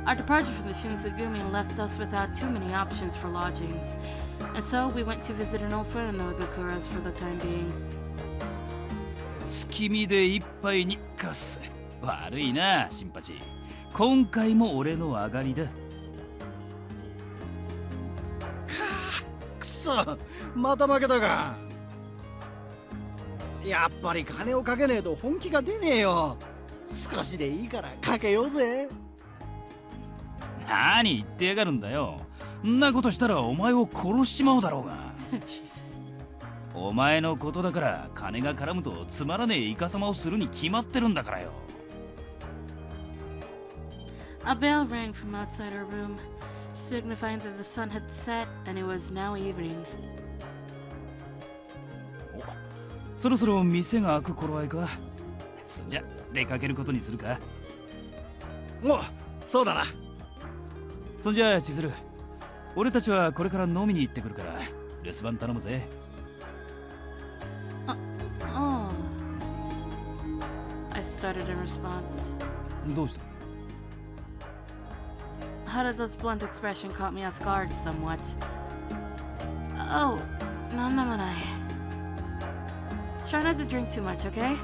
Our departure from the Shinsengumi left us without too many options for lodgings, and so we went to visit an old friend of Nagakura's for the time being. 月見で一杯にかす。悪いな、新八。今回も俺の上がりだ。くそ、また負けたか。やっぱり金をかけねえと本気が出ねえよ。少しでいいからかけようぜ。何言ってやがるんだよ。んなことしたらお前を殺しちまうだろうが。お前のことだから金が絡むとつまらねえイカサマをするに決まってるんだからよ。A bell rang from outside our room, signifying that the sun had set and it was now evening. そろそろ店が開く頃合いか。そんじゃ出かけることにするか。お、そうだな。そんじゃ千鶴、俺たちはこれから飲みに行ってくるから留守番頼むぜ。Oh. I started in response. どうした？ Harada's blunt expression caught me off guard somewhat. Oh, nannamanai. Try not to drink too much, okay?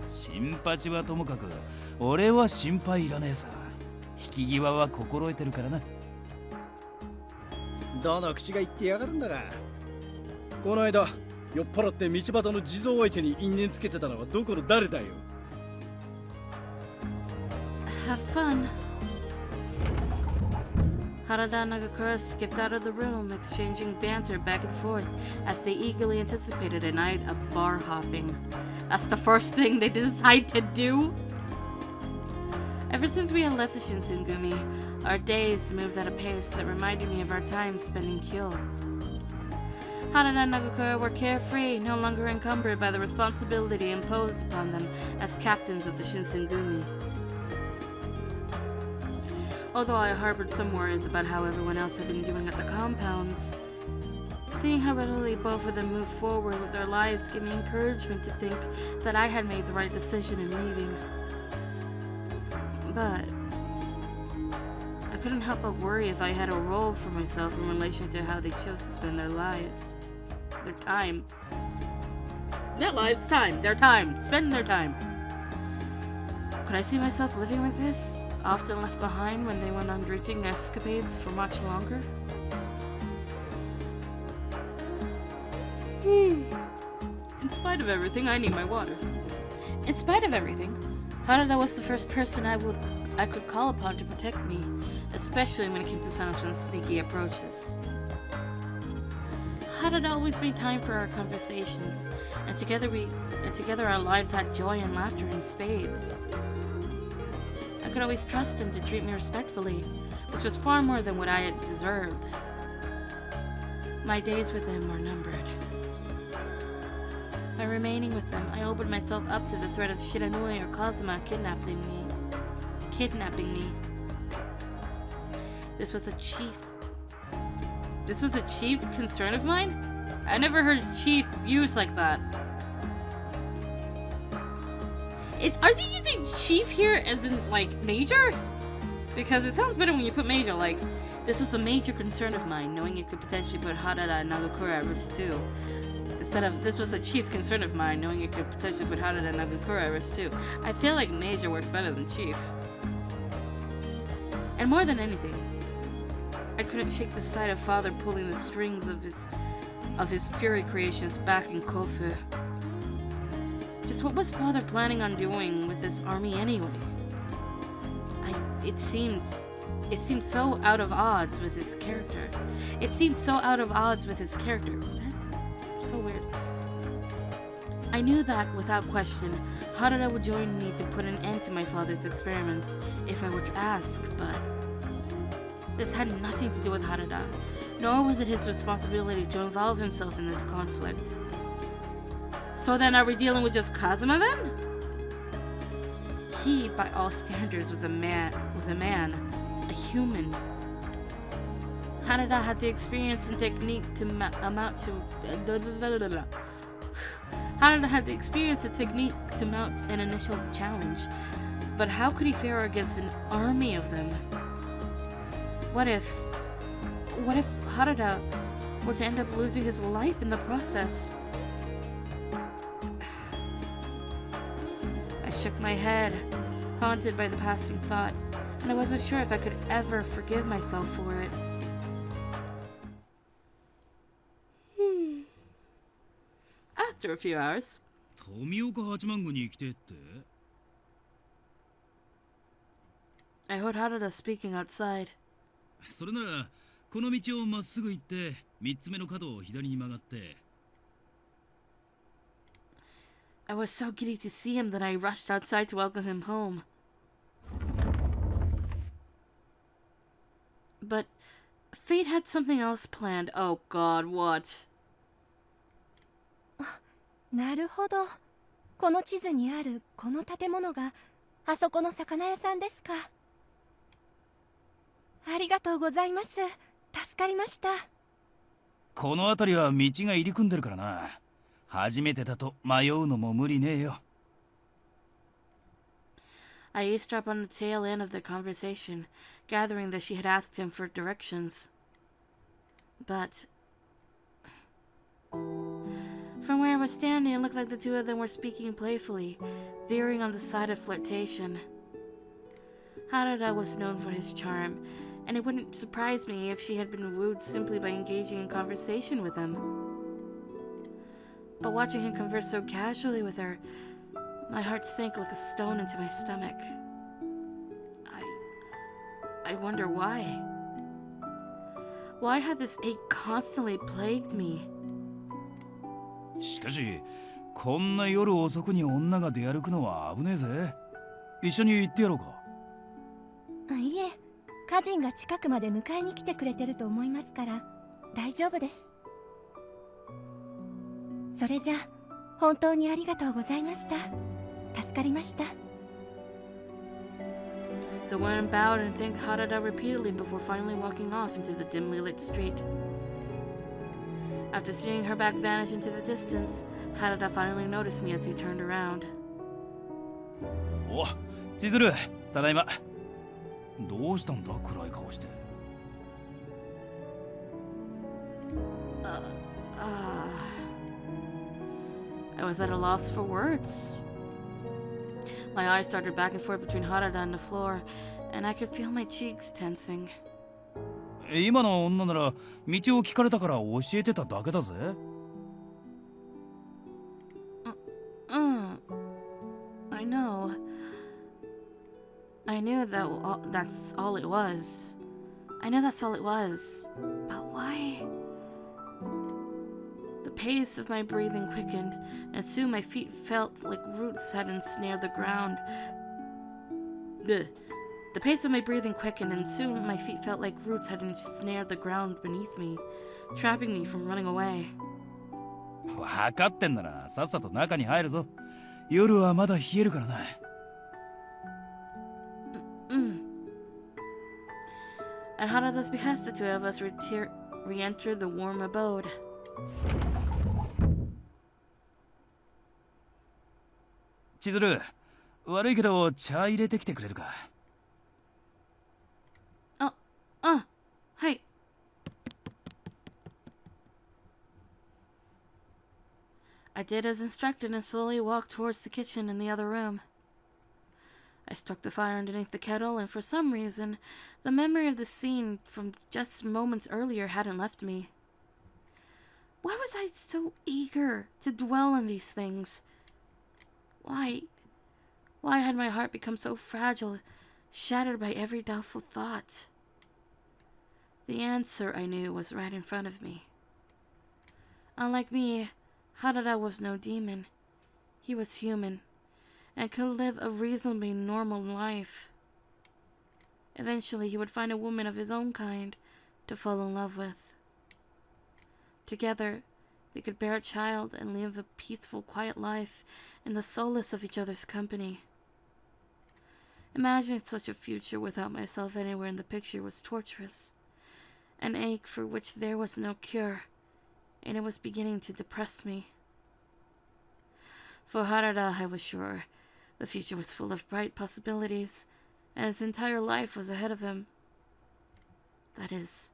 新八はともかく俺は心配いらねえさ。引き際は心得てるからな。どの口が言ってやがるんだが。この間酔っ払って道端の地蔵相手に因縁つけてたのはどこの誰だよ。 Have fun. Harada and Nagakura skipped out of the room, exchanging banter back and forth as they eagerly anticipated a night of bar hopping. That's the first thing they decide to do. Ever since we had left the Shinsengumi, our days moved at a pace that reminded me of our time spent in Kyo. Harada and Nagakura were carefree, no longer encumbered by the responsibility imposed upon them as captains of the Shinsengumi. Although I harbored some worries about how everyone else had been doing at the compounds, seeing how readily both of them moved forward with their lives gave me encouragement to think that I had made the right decision in leaving. But I couldn't help but worry if I had a role for myself in relation to how they chose to spend their lives. Their time. Their lives, time. Their time. Spend their time. Could I see myself living like this? Often left behind when they went on drinking escapades for much longer? In spite of everything, I need my water. In spite of everything, Harada was the first person I could call upon to protect me, especially when it came to Sanosu's sneaky approaches. Harada always made time for our conversations, and together our lives had joy and laughter in spades. I could always trust him to treat me respectfully, which was far more than what I had deserved. My days with him were numbered. By remaining with them, I opened myself up to the threat of Shiranui or Kazuma kidnapping me. This was a chief concern of mine? I never heard chief used like that. Are they using chief here as in, like, major? Because it sounds better when you put major, like, this was a major concern of mine, knowing it could potentially put Harada and Nagakura at risk too. Instead of, this was a chief concern of mine, knowing it could potentially put Harada and Nagakura at risk too. I feel like major works better than chief. And more than anything, I couldn't shake the sight of father pulling the strings of his fury creations back in Kofu. Just what was father planning on doing with this army anyway? It seemed so out of odds with his character. That's so weird. I knew that, without question, Harada would join me to put an end to my father's experiments if I were to ask, but this had nothing to do with Harada, nor was it his responsibility to involve himself in this conflict. So then are we dealing with just Kazuma then? He, by all standards, was a man, a human. Harada had the experience and technique to mount an initial challenge, But how could he fare against an army of them? What if Harada were to end up losing his life in the process? I shook my head, haunted by the passing thought, and I wasn't sure if I could ever forgive myself for it. After a few hours, 富岡八幡宮に行きてえって I heard Harada speaking outside. それならこの道をまっすぐ行って3つ目の角を左に曲がって I was so giddy to see him that I rushed outside to welcome him home. But fate had something else planned. Oh God, what? なるほど。この地図にあるこの建物があそこの魚屋さんですか。ありがとうございます。助かりました。この辺りは道が入り組んでるからな。初めてだと迷うのも無理ねえよ。I eavesdropped on the tail end of their conversation, gathering that she had asked him for directions. But from where I was standing, it looked like the two of them were speaking playfully, veering on the side of flirtation. Harada was known for his charm, and it wouldn't surprise me if she had been wooed simply by engaging in conversation with him. But watching him converse so casually with her, my heart sank like a stone into my stomach. I wonder why. Why had this ache constantly plagued me? しかしこんな夜遅くに女が出歩くのは危ねえぜ。一緒に行ってやろうか。いえ、家人が近くまで迎えに来てくれてると思いますから大丈夫です。それじゃ本当にありがとうございました。助かりました。The woman bowed and thanked Harada repeatedly before finally walking off into the dimly lit street. After seeing her back vanish into the distance, Harada finally noticed me as he turned around. お、千鶴、ただいま。どうしたんだ、暗い顔して。I was at a loss for words. My eyes started back and forth between Harada and the floor, and I could feel my cheeks tensing. 今の女なら道を聞かれたから教えてただけだぜ。I know. I knew that's all it was. I knew that's all it was. But why? The pace of my breathing quickened, and soon my feet felt like roots had ensnared the ground. The pace of my breathing quickened, and soon my feet felt like roots had ensnared the ground beneath me, trapping me from running away. 分かってんならさっさと中に入るぞ。夜はまだ冷えるからな。At Harada's behest, the two of us re-entered the warm abode. 千鶴、悪いけど茶入れてきてくれるか。Hi. I did as instructed and slowly walked towards the kitchen in the other room. I struck the fire underneath the kettle, and for some reason, the memory of the scene from just moments earlier hadn't left me. Why was I so eager to dwell on these things? Why had my heart become so fragile, shattered by every doubtful thought? The answer, I knew, was right in front of me. Unlike me, Harada was no demon. He was human, and could live a reasonably normal life. Eventually, he would find a woman of his own kind to fall in love with. Together, they could bear a child and live a peaceful, quiet life in the solace of each other's company. Imagining such a future without myself anywhere in the picture was torturous, an ache for which there was no cure, and it was beginning to depress me. For Harada, I was sure, The future was full of bright possibilities, and his entire life was ahead of him. That is,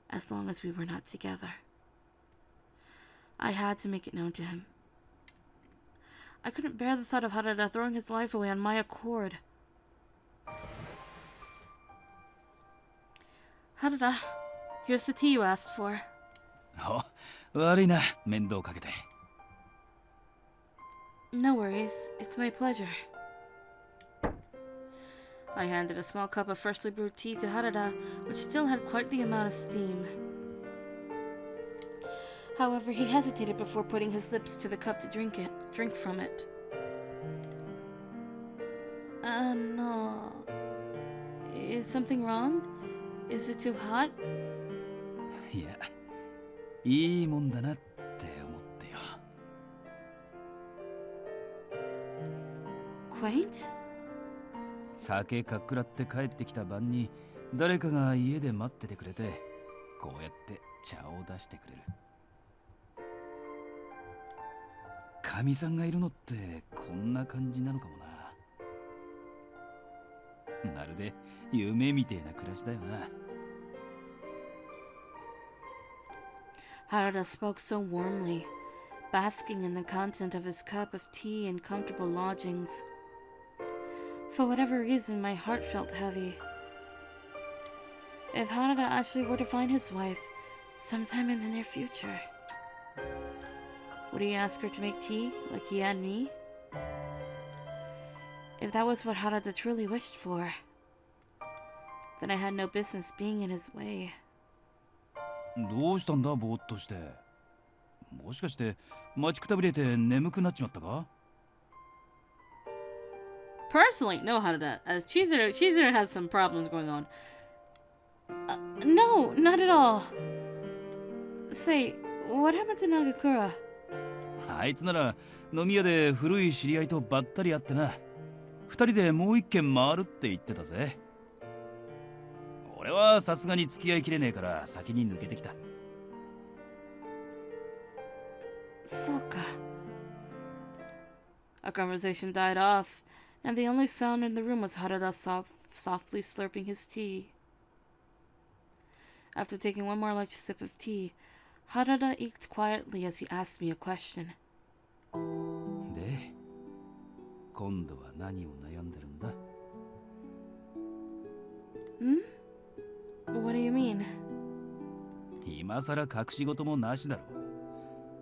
as long as we were not together. I had to make it known to him. I couldn't bear the thought of Harada throwing his life away on my accord. Harada, here's the tea you asked for. お、悪いな、面倒かけて。No worries, it's my pleasure. I handed a small cup of freshly brewed tea to Harada, which still had quite the amount of steam. However, he hesitated before putting his lips to the cup to drink from it. No. Is something wrong? Is it too hot? いや、いいもんだなって思ってよ。Quite? 酒かっくらって帰ってきた晩に誰かが家で待っててくれて、こうやって茶を出してくれる。かみさんがいるのってこんな感じなのかもな。まるで夢みてえな暮らしだよな。Harada spoke so warmly, basking in the content of his cup of tea and comfortable lodgings. For whatever reason, my heart felt heavy. If Harada actually were to find his wife sometime in the near future, would he ask her to make tea like he had me? If that was what Harada truly wished for, then I had no business being in his way. どうしたんだ、ぼーっとして。もしかして待ちくたびれて眠くなっちまったか？ Personally, no, Harada, as Chizuru has some problems going on. No, not at all. Say, what happened to Nagakura? あいつなら飲み屋で古い知り合いとばったり会ってな。二人でもう一軒回るって言ってたぜ。俺はさすがに付き合いきれねえから先に抜けてきた。そうか。Our conversation died off, and the only sound in the room was Harada softly slurping his tea. After taking one more large sip of tea, Harada eked quietly as he asked me a question. で、今度は何を悩んでるんだ？ What do you mean? 今さら隠し事もなしだろ。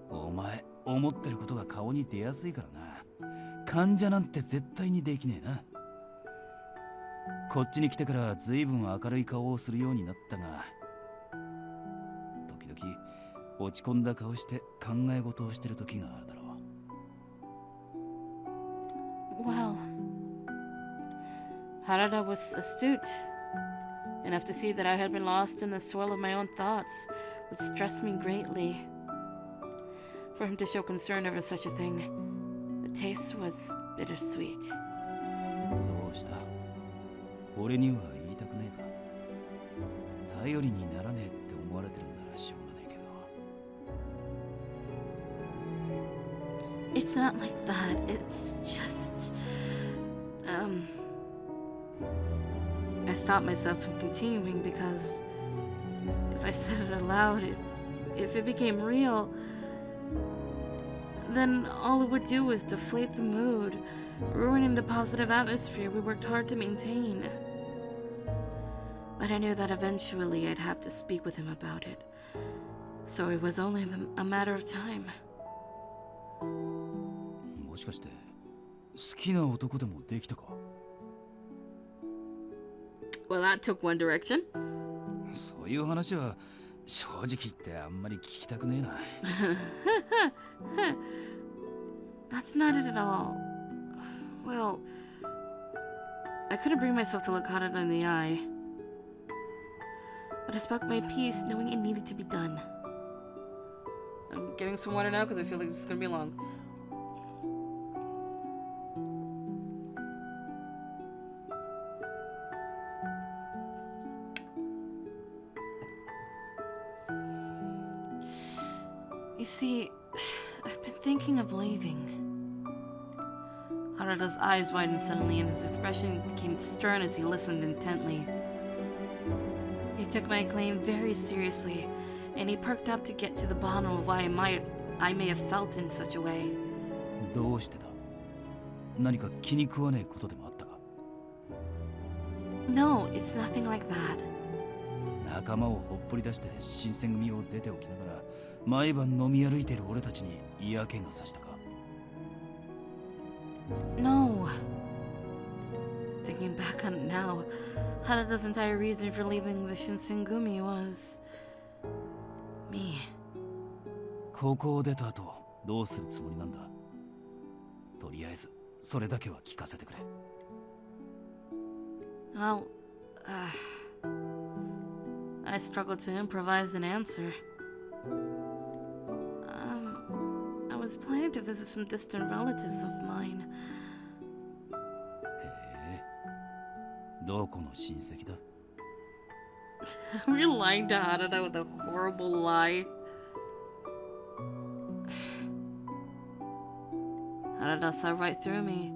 お前、思ってることが顔に出やすいからな。患者なんて絶対にできねえな。こっちに来てから随分明るい顔をするようになったが、時々落ち込んだ顔して考え事をしてる時があるだろう。Well, Harada was astute, enough to see that I had been lost in the swirl of my own thoughts, which stressed me greatly. For him to show concern over such a thing, the taste was bittersweet. どうした？俺には言いたくねえか？頼りにならねえって思われてるんならしょうがないけど。It's not like that. It's just... I stopped myself from continuing because if I said it aloud, if it became real, then all it would do was deflate the mood, ruining the positive atmosphere we worked hard to maintain. But I knew that eventually I'd have to speak with him about it, so it was only a matter of time. もしかして好きな男でもできたか？ Well, that took one direction. そういう話は正直言ってあんまり聞きたくねえな。That's not it at all. Well, I couldn't bring myself to look Harada in the eye. But I spoke my piece knowing it needed to be done. I'm getting some water now because I feel like this is going to be long. You see, I've been thinking of leaving. Harada's eyes widened suddenly, and his expression became stern as he listened intently. He took my claim very seriously, and he perked up to get to the bottom of why I may have felt in such a way. どうしてだ？何か気に食わねえことでもあったか？ No, it's nothing like that. 仲間をほっぽり出して新選組を出ておきながら毎晩飲み歩いてる俺たちに嫌気がさしたか？ No. Thinking back on it now, Harada's entire reason for leaving the Shinsengumi was... me. 高校を出た後どうするつもりなんだ？とりあえずそれだけは聞かせてくれ。 Well, I struggled to improvise an answer. I was planning to visit some distant relatives of mine. へえ、どこの親戚だ？ We're lying to Harada with a horrible lie. Harada saw right through me,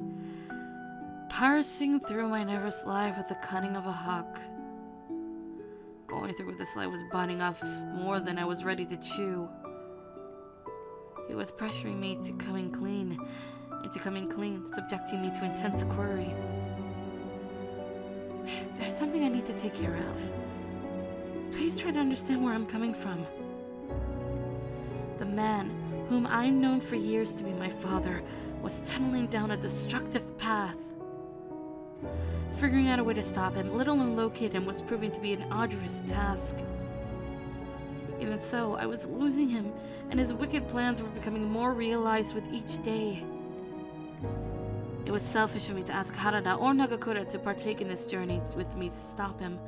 parsing through my nervous lie with the cunning of a hawk. Going through with this lie was biting off more than I was ready to chew. He was pressuring me into coming clean, subjecting me to intense query. There's something I need to take care of. Please try to understand where I'm coming from. The man, whom I've known for years to be my father, was tunneling down a destructive path. Figuring out a way to stop him, let alone locate him, was proving to be an arduous task. Even so, I was losing him, and his wicked plans were becoming more realized with each day. It was selfish of me to ask Harada or Nagakura to partake in this journey with me to stop him.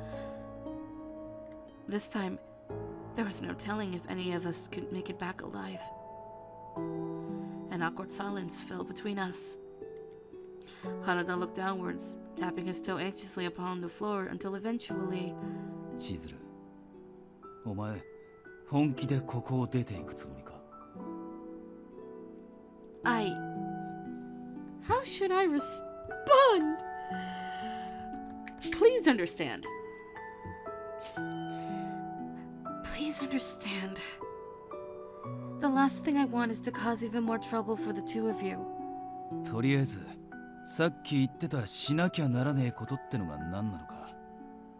This time, there was no telling if any of us could make it back alive. An awkward silence fell between us. Harada looked downwards, tapping his toe anxiously upon the floor until eventually... 千鶴、お前、本気でここを出ていくつもりか？ How should I respond? Please understand. Please understand. The last thing I want is to cause even more trouble for the two of you. とりあえず、さっき言ってたしなきゃならねえことってのが何なのか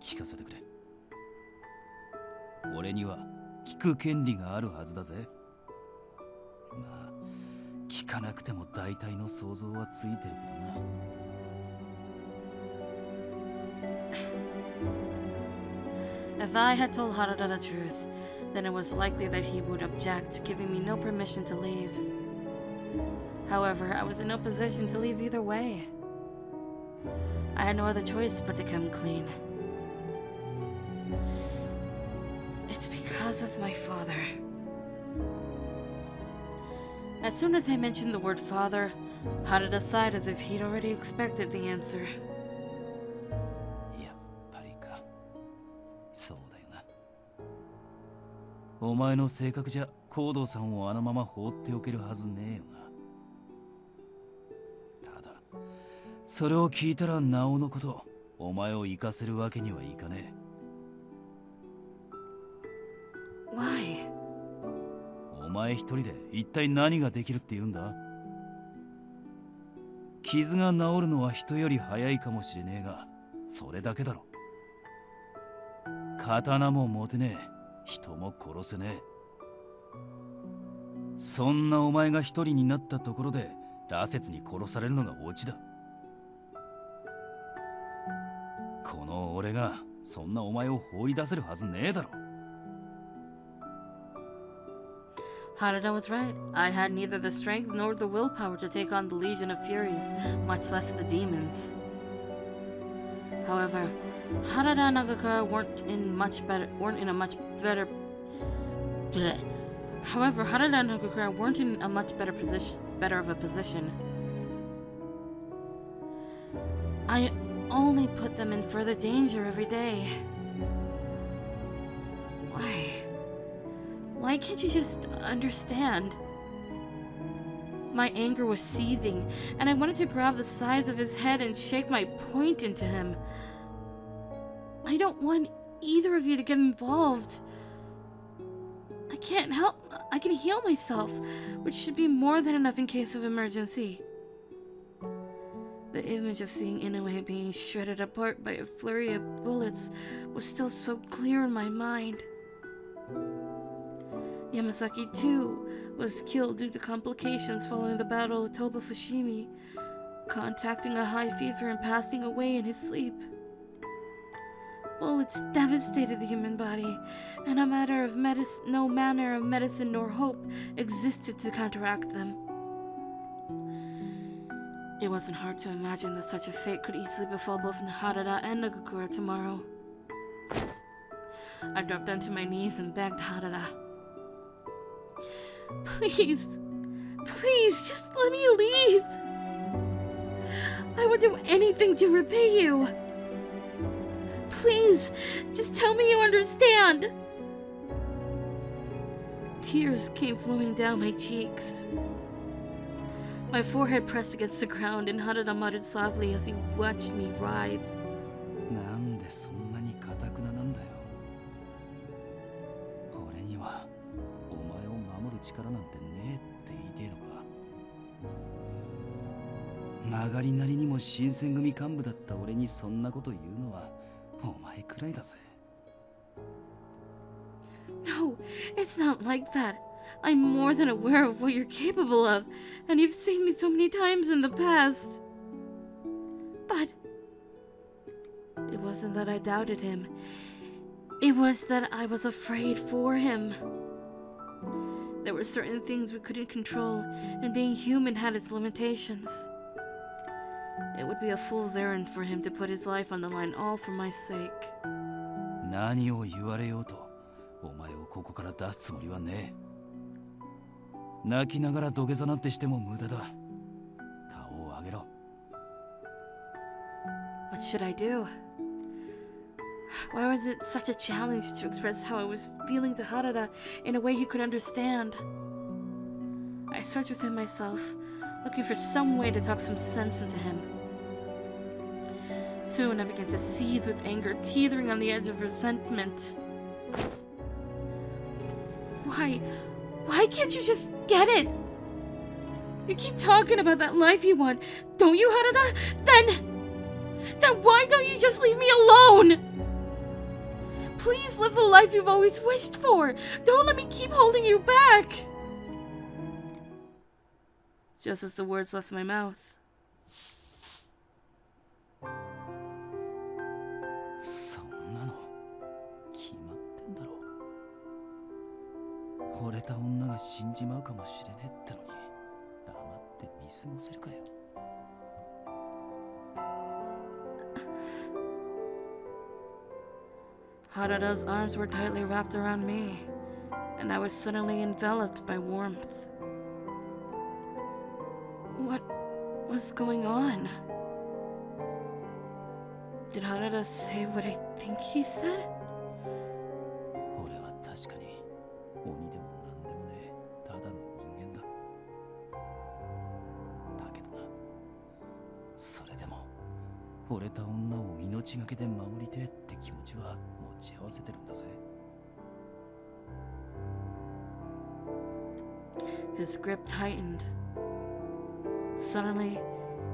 聞かせてくれ。俺には聞く権利があるはずだぜ。まあ、聞かなくても大体の想像はついてるけどな。If I had told Harada the truth, then it was likely that he would object, giving me no permission to leave. However, I was in no position to leave either way. I had no other choice but to come clean. It's because of my father. As soon as I mentioned the word father, Harada sighed as if he'd already expected the answer. やっぱりか。そうだよな。お前の性格じゃ行動さんをあのまま放っておけるはずねえよな。ただ、それを聞いたらなおのこと、お前を生かせるわけにはいかねえ。Why? お前一人で一体何ができるって言うんだ？傷が治るのは人より早いかもしれねえが、それだけだろ。刀も持てねえ、人も殺せねえ。そんなお前が一人になったところで羅刹に殺されるのがオチだ。この俺がそんなお前を放り出せるはずねえだろ。Harada was right. I had neither the strength nor the willpower to take on the Legion of Furies, much less the demons. However, Harada and Nagakura weren't in a much better of a position. I only put them in further danger every day. Why can't you just understand? My anger was seething, and I wanted to grab the sides of his head and shake my point into him. I don't want either of you to get involved. I can't help. I can heal myself, which should be more than enough in case of emergency. The image of seeing Inoue being shredded apart by a flurry of bullets was still so clear in my mind. Yamasaki, too, was killed due to complications following the Battle of Toba Fushimi, contacting a high fever and passing away in his sleep. Bullets devastated the human body, and no manner of medicine nor hope existed to counteract them. It wasn't hard to imagine that such a fate could easily befall both Harada and Nagakura tomorrow. I dropped onto my knees and begged Harada. Please, just let me leave. I would do anything to repay you. Please, just tell me you understand. Tears came flowing down my cheeks. My forehead pressed against the ground, and Harada muttered softly as he watched me writhe. なんでそんなに堅くななんだよ。俺にはお前を守る力なんてねえって言いてえのか。曲がりなりにも新選組幹部だった俺にそんなこと言うのはお前くらいだぜ。No, it's not like that. I'm more than aware of what you're capable of, and you've saved me so many times in the past. But it wasn't that I doubted him. It was that I was afraid for him. There were certain things we couldn't control, and being human had its limitations. It would be a fool's errand for him to put his life on the line all for my sake. 何を言われようと、お前をここから出すつもりはねえ。泣きながら土下座なんてしても無駄だ。顔を上げろ。What should I do? Why was it such a challenge to express how I was feeling to Harada in a way he could understand? I searched within myself, looking for some way to talk some sense into him. Soon I began to seethe with anger, teetering on the edge of resentment. Why can't you just get it? You keep talking about that life you want, don't you, Harada? Then why don't you just leave me alone? Please live the life you've always wished for. Don't let me keep holding you back. Just as the words left my mouth. そんなの決まってんだろ。惚れた女が死んじまうかもしれねえってのに黙って見過ごせるかよ。Harada's arms were tightly wrapped around me, and I was suddenly enveloped by warmth. What was going on? Did Harada say what I think he said? 俺は確かに鬼でも何でもねえただの人間だ。だけどな、それでも惚れた女を命がけで守りてえって気持ちは持ち合わせてるんだぜ。His grip tightened. Suddenly,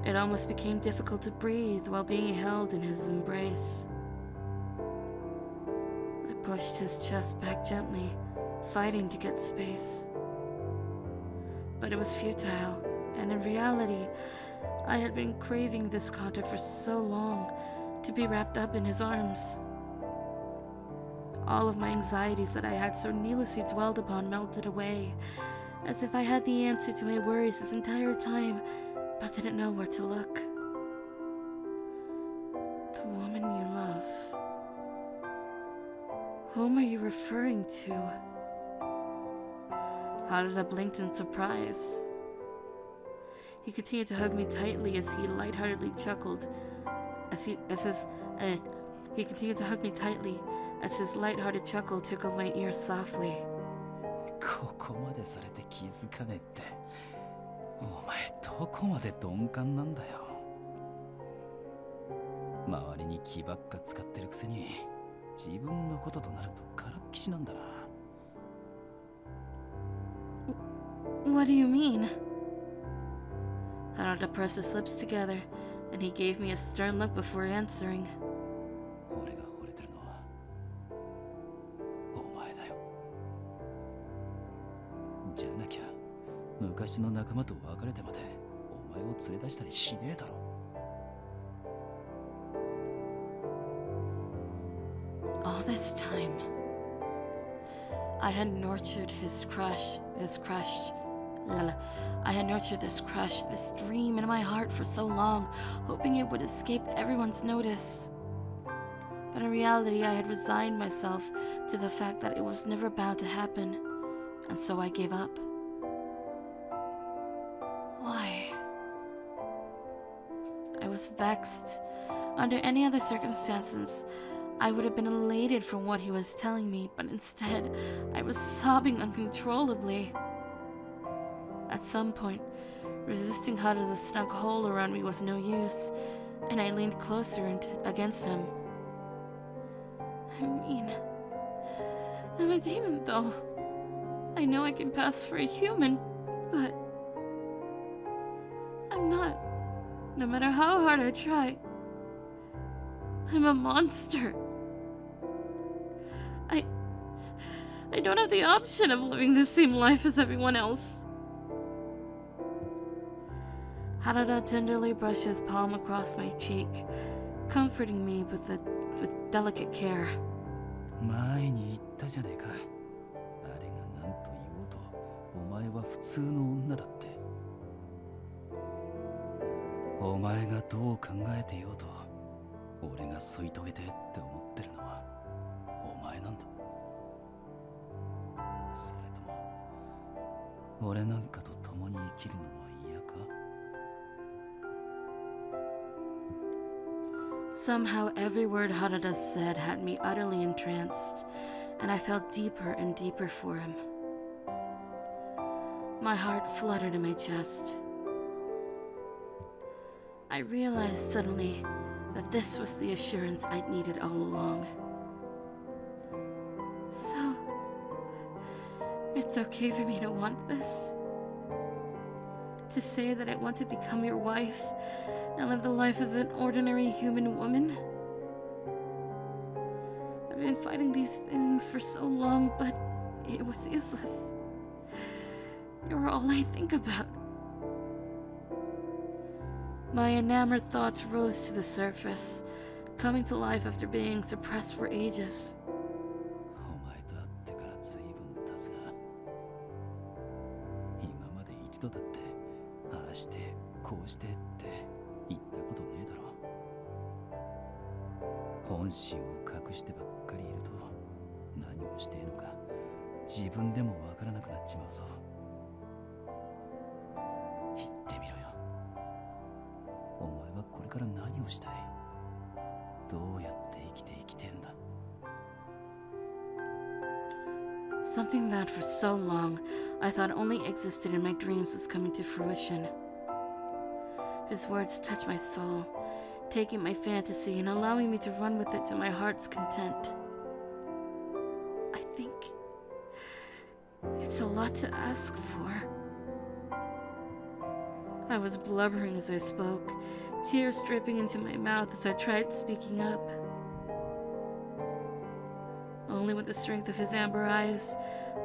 it almost became difficult to breathe while being held in his embrace. I pushed his chest back gently, fighting to get space. But it was futile, and in reality, I had been craving this contact for so long, to be wrapped up in his arms. All of my anxieties that I had so needlessly dwelled upon melted away, as if I had the answer to my worries this entire time, but didn't know where to look. The woman you love. Whom are you referring to? Harada blinked in surprise. He continued to hug me tightly as he lightheartedly chuckled. He continued to hug me tightly as his lighthearted chuckle tickled my ear softly. ここまでされて気づかねえってお前どこまで鈍感なんだよ。周りに気ばっか使ってるくせに自分のこととなるとからっきしなんだな。What do you mean? Harada pressed his lips together, and he gave me a stern look before answering. 俺が惚れてるのはお前だよ。じゃなきゃ昔の仲間と別れてまでお前を連れ出したりしねえだろ。All this time, I had nurtured this crush, this dream in my heart for so long, hoping it would escape everyone's notice. But in reality, I had resigned myself to the fact that it was never bound to happen, and so I gave up. Why? I was vexed. Under any other circumstances, I would have been elated from what he was telling me, but instead, I was sobbing uncontrollably. At some point, resisting Harada's snug hold around me was no use, and I leaned closer against him. I mean, I'm a demon, though. I know I can pass for a human, but I'm not. No matter how hard I try, I'm a monster. I don't have the option of living the same life as everyone else. Harada tenderly brushed his palm across my cheek, comforting me with delicate care. 前に言ったじゃねえか。誰が何と言おうとお前は普通の女だって。お前がどう考えてようと俺が添い遂げてって思ってるのはお前なんだ。それとも俺なんかと共に生きるのは嫌か。 Somehow every word Harada said had me utterly entranced, and I fell deeper and deeper for him. My heart fluttered in my chest. I realized suddenly that this was the assurance I'd needed all along. So, it's okay for me to want this? To say that I want to become your wife and live the life of an ordinary human woman? I've been fighting these feelings for so long, but it was useless. You were all I think about. My enamored thoughts rose to the surface, coming to life after being suppressed for ages. お前と会ってから随分経つが今まで一度だってああしてこうしてって言ったことねえだろ。本心を隠してばっかりいると何をしているのか自分でもわからなくなっちまうぞ。言ってみろよ。お前はこれから何をしたい？どうやって生きてんだ？ Something that for so long I thought only existed in my dreams was coming to fruition. His words touched my soul, taking my fantasy and allowing me to run with it to my heart's content. I think it's a lot to ask for. I was blubbering as I spoke, tears dripping into my mouth as I tried speaking up. Only with the strength of his amber eyes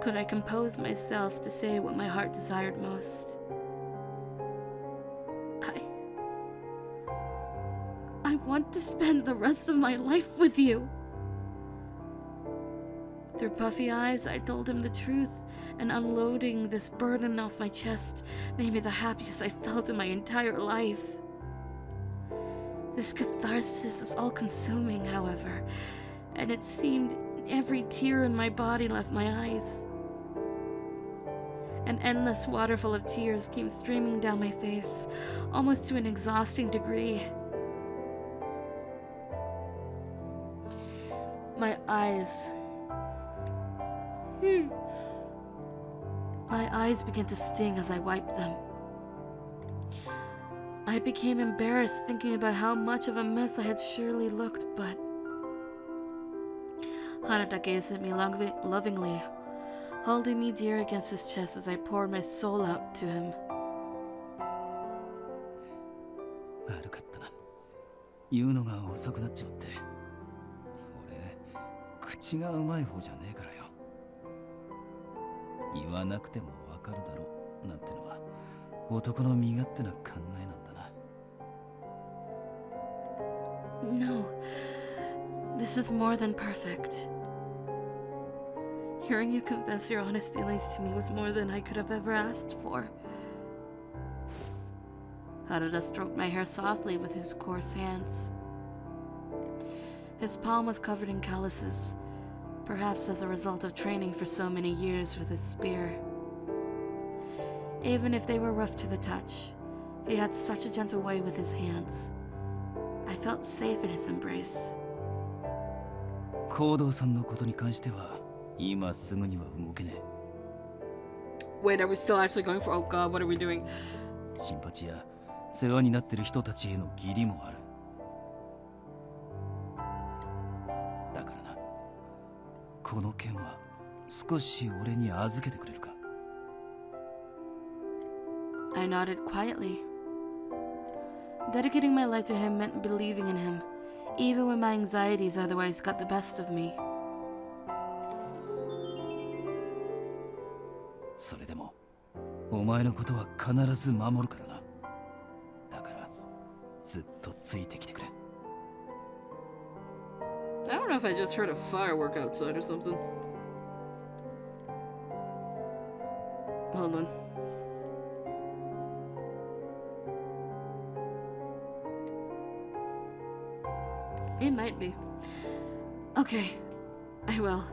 could I compose myself to say what my heart desired most. I want to spend the rest of my life with you. Through puffy eyes, I told him the truth, and unloading this burden off my chest made me the happiest I felt in my entire life. This catharsis was all-consuming, however, and it seemed every tear in my body left my eyes. An endless waterfall of tears came streaming down my face, almost to an exhausting degree. My eyes began to sting as I wiped them. I became embarrassed thinking about how much of a mess I had surely looked, but Harada gazed at me lovingly, holding me dear against his chest as I poured my soul out to him. 悪かったな。言うのが遅くなっちまって。俺、口がうまい方じゃねえからよ。言わなくてもわかるだろうなんてのは男の身勝手な考えなんだな。No, this is more than perfect. Hearing you confess your honest feelings to me was more than I could have ever asked for. Harada stroked my hair softly with his coarse hands. His palm was covered in calluses, perhaps as a result of training for so many years with his spear. Even if they were rough to the touch, he had such a gentle way with his hands. I felt safe in his embrace. 行動さんのことに関しては今すぐには動けねえ。 Wait, are we still actually going for? Oh god, what are we doing? シンパチや世話になってる人たちへの義理もある。だからな、この件は少し俺に預けてくれるか。 I nodded quietly. Dedicating my life to him meant believing in him, even when my anxieties otherwise got the best of me. それでもお前のことは必ず守るからな。だからずっとついてきてくれ。 I don't know if I just heard a firework outside or something. Hold on. It might be. Okay, I will.